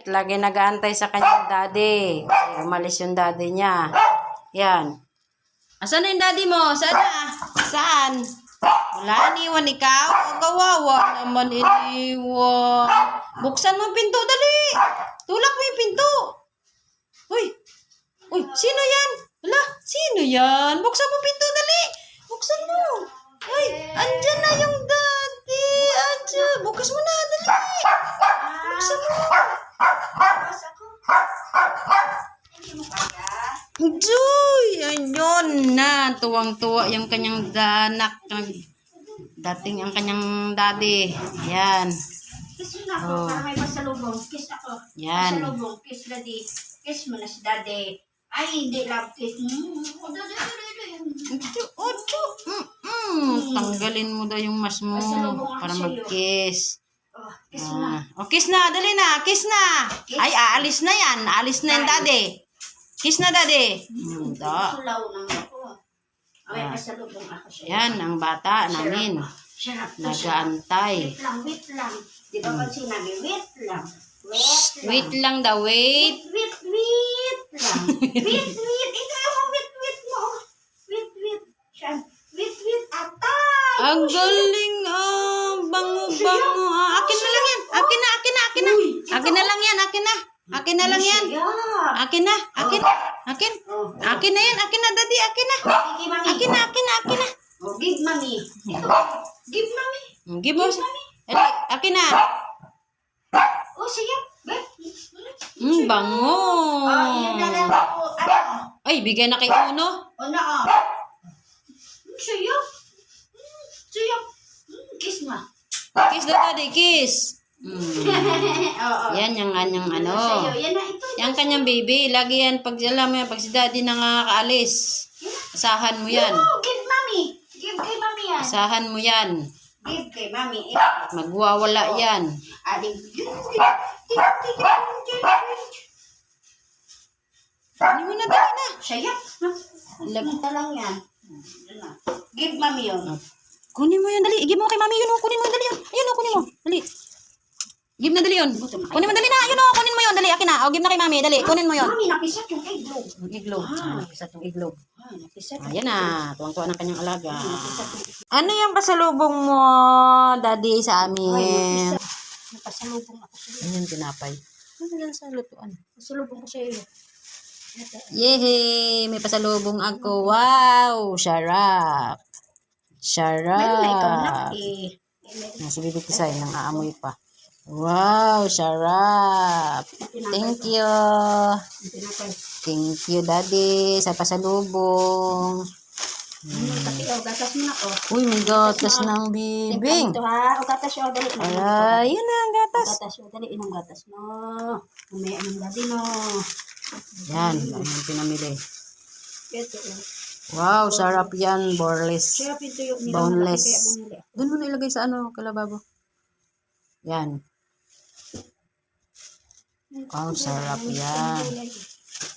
Lagi nag-aantay sa kanyang daddy. Kasi umalis yung daddy niya. Yan. Asan na yung daddy mo? Saan na? Saan? Wala, iniwan ikaw. O, kawawa naman iniwan. Buksan mo yung pinto, dali. Tulak mo yung pinto. Uy. Uy, sino yan? Wala, sino yan? Buksan mo pinto, dali. Buksan mo. Uy, andyan na yung daddy. Andyan. Bukas mo na, dali. Buksan mo. Joy! Ayun na. Tuwang-tuwa yung kanyang danak. Dating ang kanyang daddy. Yan. Kiss mo na ako para may pasalubong. Kiss ako. Yan. Pasalubong. Kiss daddy. Kiss mo na si daddy. Ay, hindi love kiss. Ocho. Tanggalin mo daw yung mas mo para mag-kiss. Oh, kiss mo na. Kiss na. Dali na. Kiss na. Kiss. Ay, aalis na yan. Aalis na yung daddy. Kiss na, daddy. Sulaw naman ako. Ay, pasalubong ako siya. Yan, ang bata namin. Sarap to siya. Nag-aantay. Wait lang, wait lang. Di ba pag sinabi, wait lang. Wait lang daw, wait. Wait lang. Wait. Ito yung wait mo. Wait. Siya. Wait. Atay. Ang galing, bango-bango. Akin na lang yan. Akin na. Akin na lang yan, akin na. Akin na lang yan. Akin na. Akin na yan. Akin na, daddy. Akin na. Akin na. Oh, give mommy. Give mommy. Give mo. Akin na. Oh, sige. Bango. Oh, yun na lang ako. Ano? Ay, bigay na kay Uno. Ano? Siya. Kiss mo. Kiss na, daddy. Kiss. Oo. Yan yung kanyang ano. Sa'yo. Yan na ito. Yan kanyang baby. Lagi yan pag alam mo yan, pag si daddy nakakaalis. Asahan mo yan. Oh, give mommy. Give kay mommy yan. Asahan mo yan. Give kay mommy. Magwawala yan. Aling. Ano mo na, dali na. Siya. Ito lang yan. Give mommy yun. Kunin mo yun, dali. Give mo kay mami yun. Kunin mo yun, dali yun. Ayun, kunin mo. Dali. Give na, dali yun. Kunin mo, dali na. Ayun, kunin mo yun. Dali, akin na. Give na kay mami. Dali, kunin mo yun. Mami, napisat yung iglog. Yung iglog. Napisat yung iglog. Napisat. Ayan na. Tuwang-tuwa ng kanyang alaga. Ano yung pasalubong mo, daddy, sa amin? Napasalubong ako sa iyo. Ano yung tinapay? Ano lang sa lutuan? Pasalubong ko sa iyo. Yehey! May pasalubong ako. Wow! Sarap! Mayroon na ikaw nak Sarap! eh. Si Bibi Tisay, nang aamoy pa. Wow! Sarap! Thank you! Thank you, daddy, sa pasalubong. Gatas mo na ko. Uy, may gatas ng bibing. Ito ha. O gatas yun. Dali. Ay, yun na ang gatas. Gatas yun. Dali. Inong gatas mo. Umaya ng dali no. Yan, yan yung pinamili. Ito. Wow, sarap yan. Boreless. Sarap ito yung Boneless. Doon mo na ilagay sa ano, kalababo. Yan. Wow, sarap yan.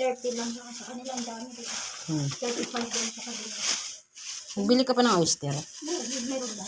30 lang sa kanila. Ang dami. 35 lang sa kanila. Magbili ka pa ng oyster. Meron ba?